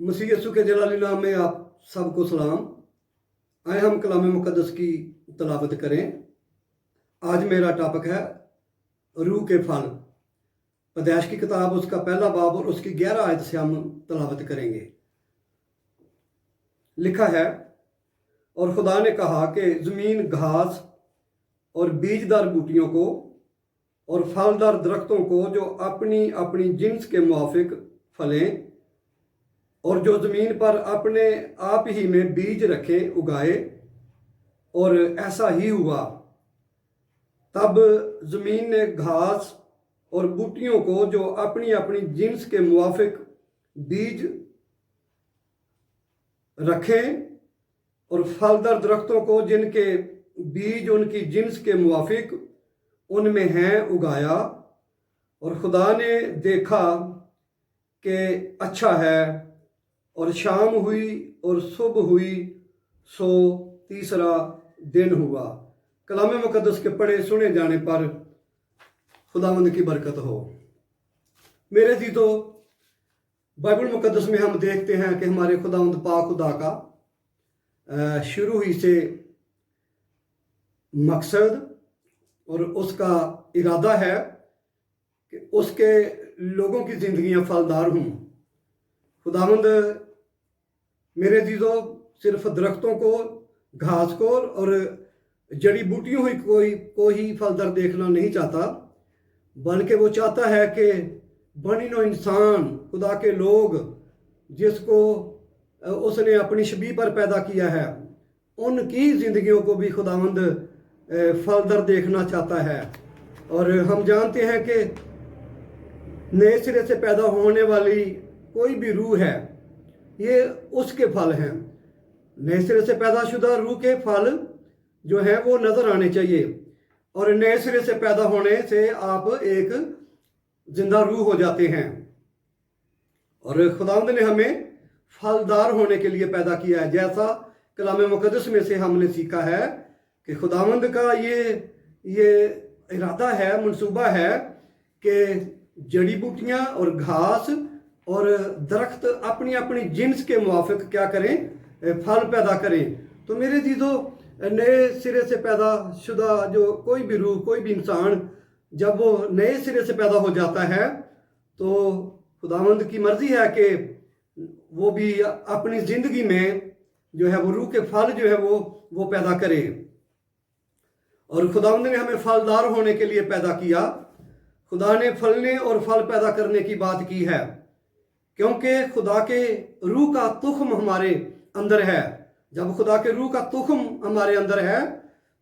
मसीह यसू के जलाली नाम में आप सबको सलाम। आए हम कलाम मुकद्दस की तलावत करें। आज मेरा टॉपिक है रूह के फल। पैदाइश की किताब उसका पहला बाब और उसकी 11 आयत से हम तलावत करेंगे। लिखा है, और खुदा ने कहा कि ज़मीन घास और बीजदार बूटियों को और फलदार दरख्तों को जो अपनी अपनी जिन्स के मुआफिक फलें और जो ज़मीन पर अपने आप ही में बीज रखे उगाए, और ऐसा ही हुआ। तब ज़मीन ने घास और बूटियों को जो अपनी अपनी जिन्स के मुआफिक बीज रखें और फलदार दरख्तों को जिनके बीज उनकी जिन्स के मुआफिक उनमें हैं उगाया। और खुदा ने देखा कि अच्छा है, और शाम हुई और सुबह हुई, सो तीसरा दिन हुआ। कलाम मुकद्दस के पढ़े सुने जाने पर खुदावंद की बरकत हो। मेरे अज़ीज़ों, बाइबल मुकद्दस में हम देखते हैं कि हमारे खुदावंद पाक खुदा का शुरू ही से मकसद और उसका इरादा है कि उसके लोगों की ज़िंदगियां फलदार हों। खुदावंद मेरे अज़ीज़ों सिर्फ दरख्तों को, घास को और जड़ी बूटियों को ही फलदार देखना नहीं चाहता, बल्कि वो चाहता है कि बनिनो इंसान, खुदा के लोग जिसको उसने अपनी शबीह पर पैदा किया है, उनकी ज़िंदगियों को भी खुदावंद फलदार देखना चाहता है। और हम जानते हैं कि नए सिरे से पैदा होने वाली कोई भी रूह है, ये उसके फल हैं। नए सिरे से पैदाशुदा रूह के फल जो हैं वो नज़र आने चाहिए। और नए सिरे से पैदा होने से आप एक जिंदा रूह हो जाते हैं। और खुदावंद ने हमें फलदार होने के लिए पैदा किया है। जैसा कलाम मुकद्दस में से हमने सीखा है कि खुदावंद का ये इरादा है, मंसूबा है कि जड़ी बूटियाँ और घास और दरख्त अपनी अपनी जिन्स के मुआफिक क्या करें, फल पैदा करें। तो मेरे अज़ीज़ों, नए सिरे से पैदा शुदा जो कोई भी रूह, कोई भी इंसान जब वो नए सिरे से पैदा हो जाता है तो खुदावंद की मर्जी है कि वो भी अपनी ज़िंदगी में जो है वो रूह के फल जो है वो पैदा करे। और खुदावंद ने हमें फलदार होने के लिए पैदा किया। खुदा ने फलने और फल पैदा करने की बात की है, क्योंकि खुदा के रूह का तुख्म हमारे अंदर है। जब खुदा के रूह का तुख्म हमारे अंदर है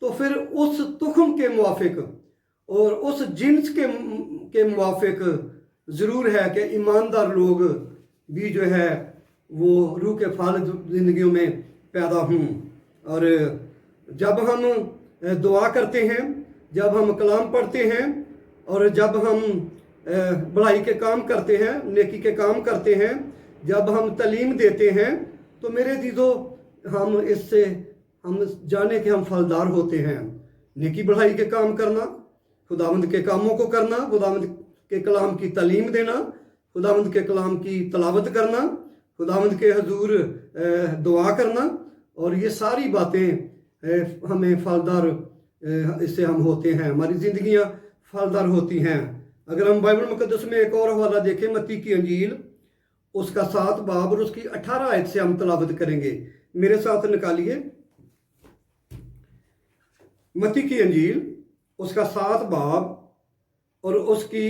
तो फिर उस तुख्म के मुआफिक और उस जिन्स के मुआफिक ज़रूर है कि ईमानदार लोग भी जो है वो रूह के फल ज़िंदगियों में पैदा हों। और जब हम दुआ करते हैं, जब हम कलाम पढ़ते हैं और जब हम भलाई के काम करते हैं, नेकी के काम करते हैं, जब हम तालीम देते हैं, तो मेरे अज़ीज़ों हम जाने कि हम फलदार होते हैं। नेकी भलाई के काम करना, खुदावंद के कामों को करना, खुदावंद के कलाम की तालीम देना, खुदावंद के कलाम की तलावत करना, खुदावंद के हजूर दुआ करना, और ये सारी बातें हमें फलदार, इससे हम होते हैं, हमारी ज़िंदगियाँ फलदार होती हैं। अगर हम बाइबल मुकद्दस में एक और हवाला देखें, मत्ती की अंजील उसका 7 बाब और उसकी 18 आयत से हम तलावत करेंगे। मेरे साथ निकालिए मत्ती की अंजील उसका 7 बाब और उसकी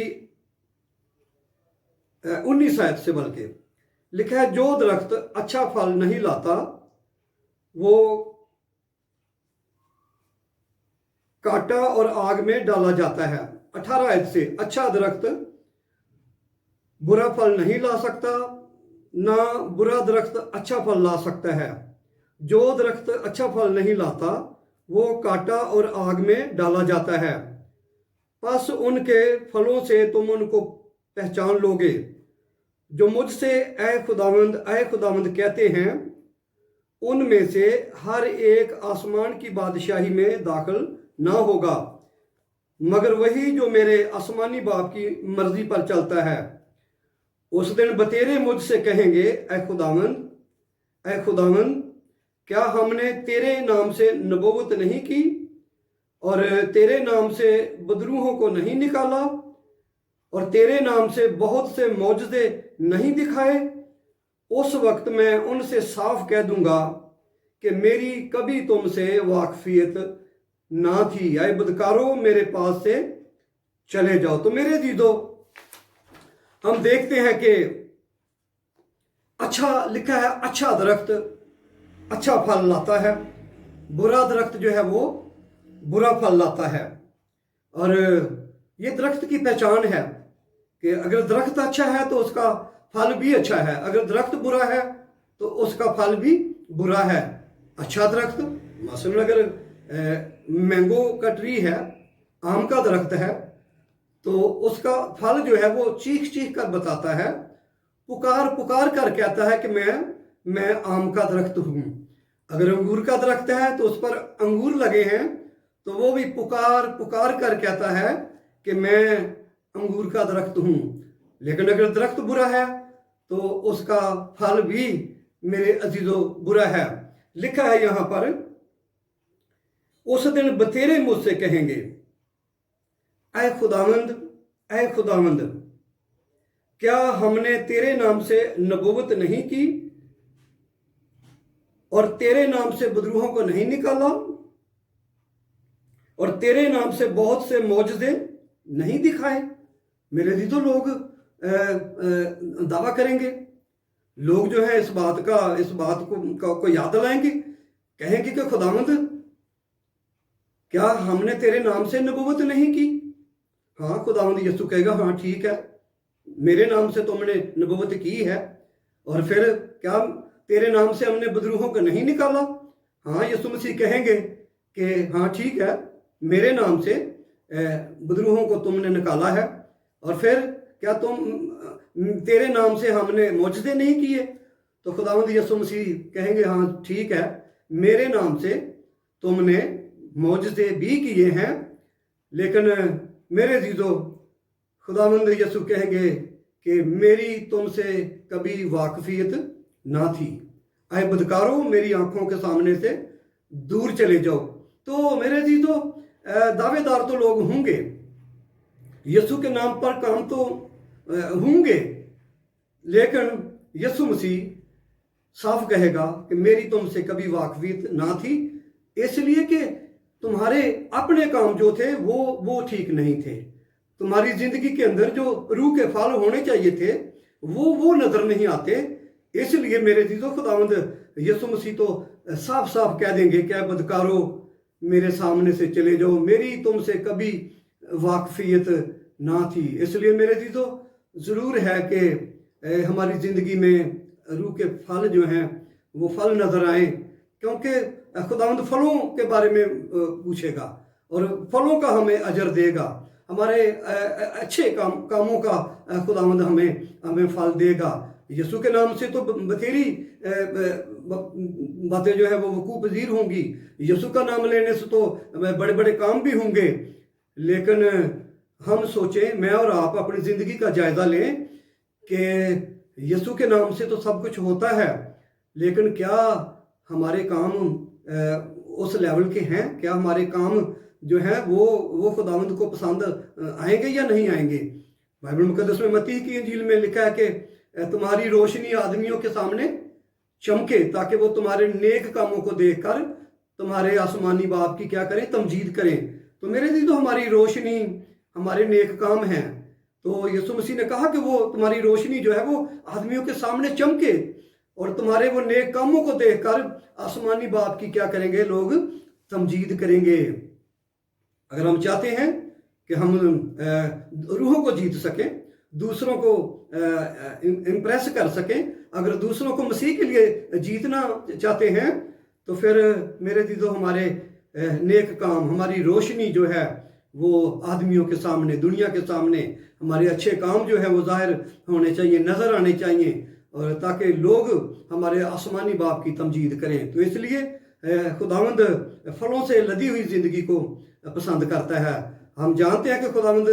19 आयत से, बल्कि लिखा है, जो दरख्त अच्छा फल नहीं लाता वो काटा और आग में डाला जाता है। 18 आयत से, अच्छा दरख्त बुरा फल नहीं ला सकता, ना बुरा दरख्त अच्छा फल ला सकता है। जो दरख्त अच्छा फल नहीं लाता वो काटा और आग में डाला जाता है। बस उनके फलों से तुम उनको पहचान लोगे। जो मुझसे ऐ खुदावंद कहते हैं, उनमें से हर एक आसमान की बादशाही में दाखिल ना होगा, मगर वही जो मेरे आसमानी बाप की मर्जी पर चलता है। उस दिन बतेरे मुझसे कहेंगे, ऐ खुदावंद, क्या हमने तेरे नाम से नबूवत नहीं की और तेरे नाम से बदरूहों को नहीं निकाला और तेरे नाम से बहुत से मौजज़े नहीं दिखाए? उस वक्त मैं उनसे साफ कह दूंगा कि मेरी कभी तुमसे वाकफियत ना थी। आए बदकारो, मेरे पास से चले जाओ। तो मेरे दीदो, हम देखते हैं कि अच्छा लिखा है, अच्छा दरख्त अच्छा फल लाता है, बुरा दरख्त जो है वो बुरा फल लाता है। और ये दरख्त की पहचान है कि अगर दरख्त अच्छा है तो उसका फल भी अच्छा है, अगर दरख्त बुरा है तो उसका फल भी बुरा है। अच्छा दरख्त, मसलन अगर मैंगो का ट्री है, आम का दरख्त है, तो उसका फल जो है वो चीख चीख कर बताता है, पुकार पुकार कर कहता है कि मैं आम का दरख्त हूँ। अगर अंगूर का दरख्त है तो उस पर अंगूर लगे हैं तो वो भी पुकार पुकार कर कहता है कि मैं अंगूर का दरख्त हूँ। लेकिन अगर दरख्त बुरा है तो उसका फल भी मेरे अजीजों बुरा है। लिखा है यहाँ पर, उस दिन बतेरे मुझसे कहेंगे, ऐ खुदावंद, क्या हमने तेरे नाम से नबूवत नहीं की और तेरे नाम से बदरूहों को नहीं निकाला और तेरे नाम से बहुत से मौजज़े नहीं दिखाए? मेरे दीदो, लोग दावा करेंगे, लोग जो है इस बात को याद लाएंगे, कहेंगे कि खुदावंद, क्या हमने तेरे नाम से नबूवत नहीं की? हाँ, खुदावंद यीशु कहेगा, हाँ ठीक है, मेरे नाम से तुमने नबूवत की है। और फिर क्या तेरे नाम से हमने बदरूहों को नहीं निकाला? हाँ, यीशु मसीह कहेंगे कि हाँ ठीक है, मेरे नाम से बदरूहों को तुमने निकाला है। और फिर क्या तेरे नाम से हमने मौजज़े नहीं किए? तो खुदावंद यीशु मसीह कहेंगे, हाँ ठीक है, मेरे नाम से तुमने मौजज़े भी किए हैं। लेकिन मेरे अजीजों, खुदावंद यीशु कहेंगे कि मेरी तुमसे कभी वाकफियत ना थी। आए बदकारो, मेरी आंखों के सामने से दूर चले जाओ। तो मेरे अजीजों, दावेदार तो लोग होंगे, यीशु के नाम पर काम तो होंगे, लेकिन यीशु मसीह साफ कहेगा कि मेरी तुमसे कभी वाकफियत ना थी, इसलिए कि तुम्हारे अपने काम जो थे वो ठीक नहीं थे। तुम्हारी जिंदगी के अंदर जो रूह के फल होने चाहिए थे वो नजर नहीं आते। इसलिए मेरे दीदो, खुदावंद यीशु मसीह तो साफ साफ कह देंगे, क्या बदकारो, मेरे सामने से चले जाओ, मेरी तुमसे कभी वाकफियत ना थी। इसलिए मेरे दीदो, ज़रूर है कि हमारी ज़िंदगी में रूह के फल जो हैं वो फल नज़र आए, क्योंकि खुदावंद फलों के बारे में पूछेगा और फलों का हमें अजर देगा। हमारे अच्छे कामों का खुदावंद हमें फल देगा। यीशु के नाम से तो बथेरी बातें जो है वो वकूफ़ पज़ीर होंगी, यीशु का नाम लेने से तो बड़े बड़े काम भी होंगे। लेकिन हम सोचें, मैं और आप अपनी ज़िंदगी का जायज़ा लें कि यीशु के नाम से तो सब कुछ होता है, लेकिन क्या हमारे काम उस लेवल के हैं? क्या हमारे काम जो है वो खुदावंद को पसंद आएंगे या नहीं आएंगे? बाइबल मुकद्दस में मत्ती की इंजील में लिखा है कि तुम्हारी रोशनी आदमियों के सामने चमके, ताकि वो तुम्हारे नेक कामों को देखकर तुम्हारे आसमानी बाप की क्या करें, तमजीद करें। तो मेरे दी तो हमारी रोशनी हमारे नेक काम हैं। तो यीशु मसीह ने कहा कि वो तुम्हारी रोशनी जो है वो आदमियों के सामने चमके और तुम्हारे वो नेक कामों को देखकर आसमानी बाप की क्या करेंगे, लोग तमजीद करेंगे। अगर हम चाहते हैं कि हम रूहों को जीत सकें, दूसरों को इम्प्रेस कर सकें, अगर दूसरों को मसीह के लिए जीतना चाहते हैं, तो फिर मेरे दीदो हमारे नेक काम, हमारी रोशनी जो है वो आदमियों के सामने, दुनिया के सामने हमारे अच्छे काम जो है वो जाहिर होने चाहिए, नज़र आने चाहिए, और ताकि लोग हमारे आसमानी बाप की तमजीद करें। तो इसलिए खुदावंद फलों से लदी हुई ज़िंदगी को पसंद करता है। हम जानते हैं कि खुदावंद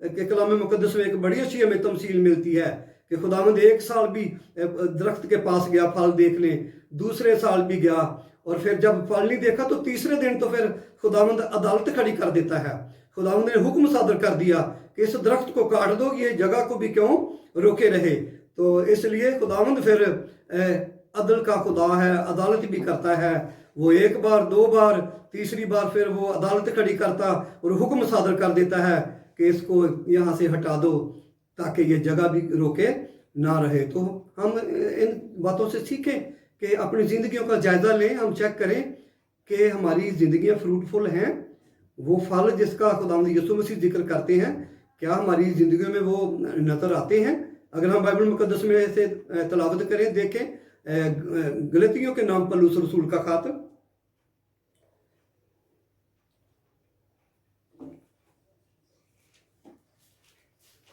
के कलाम मुकद्दस में एक बड़ी अच्छी हमें तमसील मिलती है कि खुदावंद एक साल भी दरख्त के पास गया फल देखने, दूसरे साल भी गया, और फिर जब फल नहीं देखा तो तीसरे दिन तो फिर खुदावंद अदालत खड़ी कर देता है। खुदावंद ने हुक्म सादर कर दिया कि इस दरख्त को काट दो, ये जगह को भी क्यों रोके रहे। तो इसलिए खुदावंद फिर अदल का खुदा है, अदालत भी करता है। वो एक बार, दो बार, तीसरी बार फिर वो अदालत खड़ी करता और हुक्म सादर कर देता है कि इसको यहाँ से हटा दो ताकि ये जगह भी रोके ना रहे। तो हम इन बातों से सीखें कि अपनी ज़िंदगियों का जायज़ा लें, हम चेक करें कि हमारी ज़िंदगियाँ फ्रूटफुल हैं। वो फल जिसका खुदावंद यीशु मसीह जिक्र करते हैं, क्या हमारी ज़िंदगियों में वो नज़र आते हैं? अगर हम बाइबल मुकद्दस में से तलावत करें, देखें गलतियों के नाम पौलुस रसूल का खत,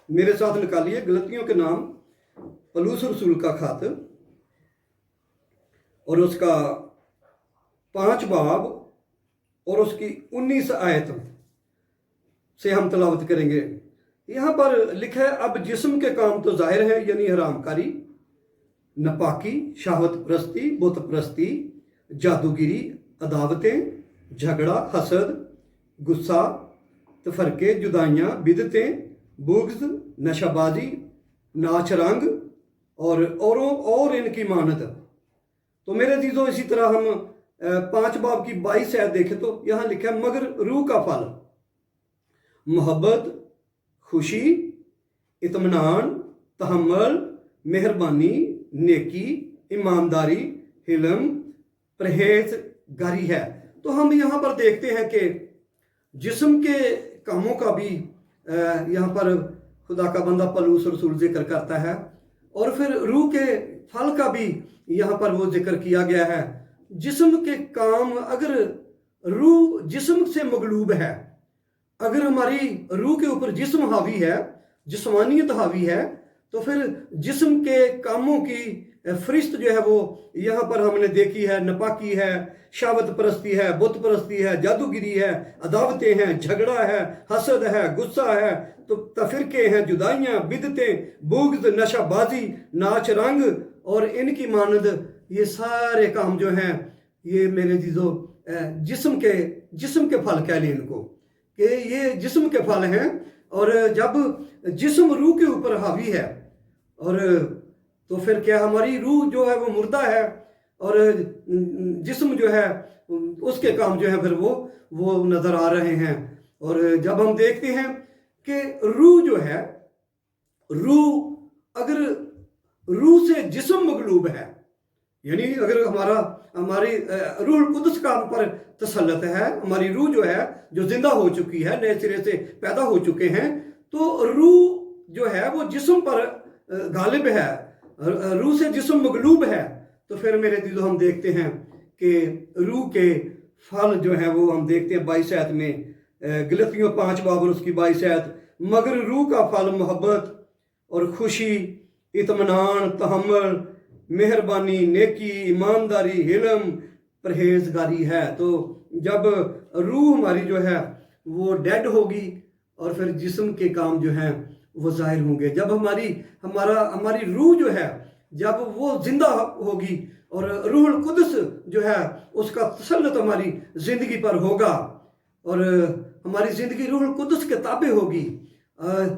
मेरे साथ निकालिए गलतियों के नाम पौलुस रसूल का खत और उसका 5 बाब और उसकी 19 आयत से हम तलावत करेंगे। यहाँ पर लिखा है, अब जिस्म के काम तो जाहिर है, यानी हरामकारी, नपाकी, शाहवत परस्ती, बुत परस्ती, जादूगिरी, अदावतें, झगड़ा, हसद, गुस्सा, तफरके, जुदाइयाँ, बिदतें, बुग़्ज़, नशाबाजी, नाच रंग और औरों और इनकी मानत। तो मेरे अज़ीज़ों, इसी तरह हम 5 बाब की 22 आयत देखें तो यहाँ लिखा है, मगर रूह का फल मोहब्बत, खुशी, इत्मीनान, तहम्मुल, मेहरबानी, नेकी, ईमानदारी, हिल्म, परहेज़गारी है। तो हम यहाँ पर देखते हैं कि जिस्म के कामों का भी यहाँ पर खुदा का बंदा पौलुस रसूल जिक्र करता है, और फिर रूह के फल का भी यहाँ पर वो जिक्र किया गया है। जिस्म के काम, अगर रूह जिस्म से मगलूब है, अगर हमारी रूह के ऊपर जिस्म हावी है, जिस्मानियत हावी है, तो फिर जिस्म के कामों की फरिश्त जो है वो यहाँ पर हमने देखी है। नपाकी है, शावत परस्ती है, बुत परस्ती है, जादूगिरी है, अदावतें हैं, झगड़ा है, हसद है, गुस्सा है, तो तफिरके हैं, जुदाइयाँ, बिदतें, बुग़्ज़, नशाबाजी, नाच रंग और इनकी मानद। ये सारे काम जो हैं, ये मेरे जीजो जिस्म के फल कह लें इनको, कि ये जिस्म के फल हैं। और जब जिस्म रूह के ऊपर हावी है, और तो फिर क्या हमारी रूह जो है वो मुर्दा है, और जिस्म जो है उसके काम जो है फिर वो नज़र आ रहे हैं। और जब हम देखते हैं कि रूह जो है, अगर रूह से जिस्म मगलूब है, यानी अगर हमारी रूह कुदस का हम पर तसल्लत है, हमारी रूह जो है जो जिंदा हो चुकी है, नए सिरे से पैदा हो चुके हैं, तो रूह जो है वो जिस्म पर गालिब है, रूह से जिस्म मगलूब है। तो फिर मेरे दिलो हम देखते हैं कि रूह के फल जो है वो हम देखते हैं 22 आयत में, गलतियों 5 बाब और उसकी 22 आयत, मगर रूह का फल मोहब्बत और खुशी, इत्मीनान, तहम्मुल, मेहरबानी, नेकी, ईमानदारी, हिल्म, परहेजगारी है। तो जब रूह हमारी जो है वो डेड होगी, और फिर जिस्म के काम जो हैं वो जाहिर होंगे। जब हमारी रूह जो है जब वो जिंदा होगी, और रूहुल कुदस जो है उसका तसल्लुत हमारी ज़िंदगी पर होगा, और हमारी ज़िंदगी रूहुल कुदस के ताबे होगी।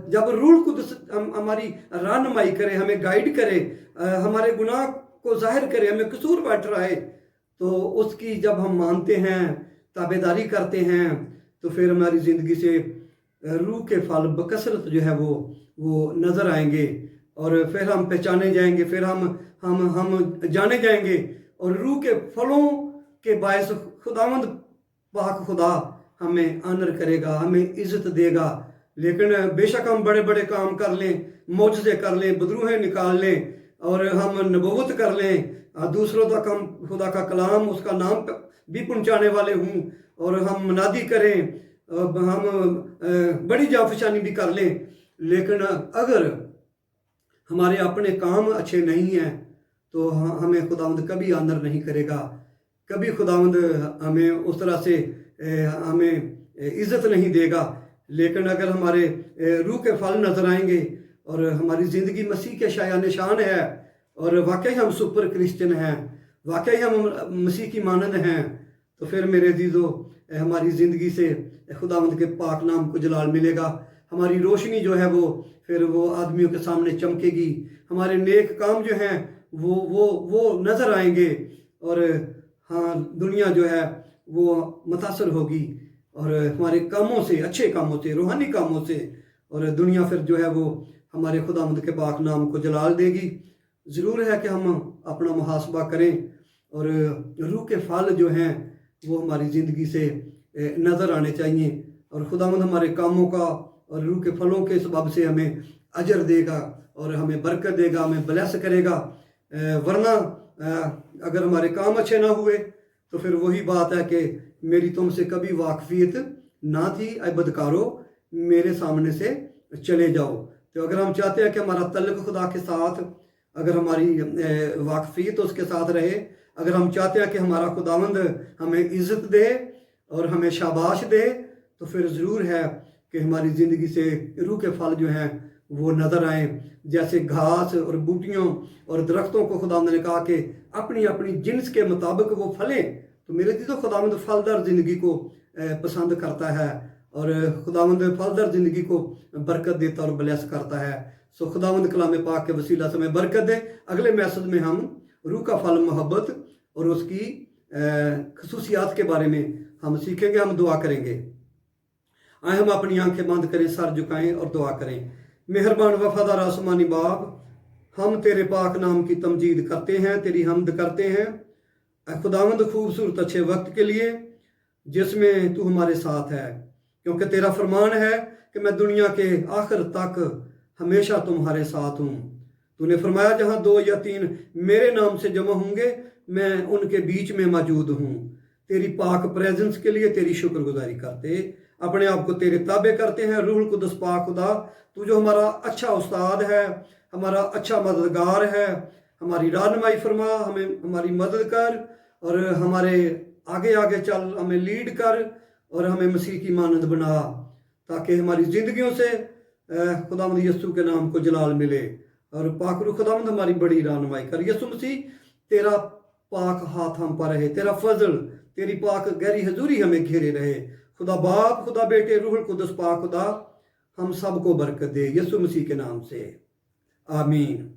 जब रूहुल कुदस हमारी रहनुमाई करे, हमें गाइड करे, हमारे गुनाह को जाहिर करे, हमें कसूर बाट रहे, तो उसकी जब हम मानते हैं, ताबेदारी करते हैं, तो फिर हमारी ज़िंदगी से रूह के फल बकसरत जो है वो नज़र आएंगे, और फिर हम पहचाने जाएंगे, फिर हम जाने जाएंगे, और रूह के फलों के बायस खुदावंद पाक खुदा हमें आनर करेगा, हमें इज़्ज़त देगा। लेकिन बेशक हम बड़े बड़े काम कर लें, मौजज़े कर लें, बदरूहें निकाल लें, और हम नबूवत कर लें, दूसरों तक हम खुदा का कलाम, उसका नाम भी पहुँचाने वाले हों, और हम मनादी करें, हम बड़ी जाफशानी भी कर लें, लेकिन अगर हमारे अपने काम अच्छे नहीं हैं तो हमें खुदावंद कभी आनर नहीं करेगा, कभी खुदावंद हमें उस तरह से हमें इज़्ज़त नहीं देगा। लेकिन अगर हमारे रूह के फल नज़र आएंगे, اور ہماری زندگی مسیح کے شایع نشان ہے اور واقعی ہم سپر کرسچن ہیں، واقعی ہم مسیح کی مانند ہیں، تو پھر میرے عزیزو ہماری زندگی سے خداوند کے پاک نام کو جلال ملے گا۔ ہماری روشنی جو ہے وہ آدمیوں کے سامنے چمکے گی، ہمارے نیک کام جو ہیں وہ نظر آئیں گے، اور ہاں دنیا جو ہے وہ متاثر ہوگی، اور ہمارے کاموں سے، اچھے کاموں سے، روحانی کاموں سے، اور دنیا پھر جو ہے وہ ہمارے خداوند کے پاک نام کو جلال دے گی۔ ضرور ہے کہ ہم اپنا محاسبہ کریں، اور روح کے پھل جو ہیں وہ ہماری زندگی سے نظر آنے چاہیے، اور خداوند ہمارے کاموں کا اور روح کے پھلوں کے سبب سے ہمیں اجر دے گا اور ہمیں برکت دے گا، ہمیں بلیس کرے گا۔ ورنہ اگر ہمارے کام اچھے نہ ہوئے تو پھر وہی بات ہے کہ میری تم سے کبھی واقفیت نہ تھی، اے بدکارو میرے سامنے سے چلے جاؤ۔ تو اگر ہم چاہتے ہیں کہ ہمارا تعلق خدا کے ساتھ، اگر ہماری واقفیت اس کے ساتھ رہے، اگر ہم چاہتے ہیں کہ ہمارا خداوند ہمیں عزت دے اور ہمیں شاباش دے، تو پھر ضرور ہے کہ ہماری زندگی سے روح کے پھل جو ہیں وہ نظر آئیں۔ جیسے گھاس اور بوٹیوں اور درختوں کو خداوند نے کہا کہ اپنی اپنی جنس کے مطابق وہ پھلیں، تو میرے عزیزو خداوند پھلدار زندگی کو پسند کرتا ہے، اور خداوند پھلدار زندگی کو برکت دیتا اور بلیس کرتا ہے۔ سو خداوند کلام پاک کے وسیلہ سے ہمیں برکت دے۔ اگلے میسج میں ہم روح کا پھل محبت اور اس کی خصوصیات کے بارے میں ہم سیکھیں گے، ہم دعا کریں گے۔ آئیں ہم اپنی آنکھیں بند کریں، سر جھکائیں اور دعا کریں۔ مہربان وفادار آسمانی باپ، ہم تیرے پاک نام کی تمجید کرتے ہیں، تیری حمد کرتے ہیں اے خداوند خوبصورت اچھے وقت کے لیے جس میں تو ہمارے ساتھ ہے، کیونکہ تیرا فرمان ہے کہ میں دنیا کے آخر تک ہمیشہ تمہارے ساتھ ہوں۔ تو نے فرمایا جہاں 2 یا 3 میرے نام سے جمع ہوں گے میں ان کے بیچ میں موجود ہوں۔ تیری پاک پریزنس کے لیے تیری شکر گزاری کرتے، اپنے آپ کو تیرے تابع کرتے ہیں۔ روح القدس پاک خدا، تو جو ہمارا اچھا استاد ہے، ہمارا اچھا مددگار ہے، ہماری رہنمائی فرما، ہمیں ہماری مدد کر اور ہمارے آگے آگے چل، ہمیں لیڈ کر اور ہمیں مسیح کی مانند بنا، تاکہ ہماری زندگیوں سے خداوند یسوع کے نام کو جلال ملے، اور پاک روح خداوند ہماری بڑی رہنمائی کر۔ یسوع مسیح تیرا پاک ہاتھ ہم پر رہے، تیرا فضل، تیری پاک گہری حضوری ہمیں گھیرے رہے۔ خدا باپ، خدا بیٹے، روح القدس پاک خدا ہم سب کو برکت دے، یسوع مسیح کے نام سے آمین۔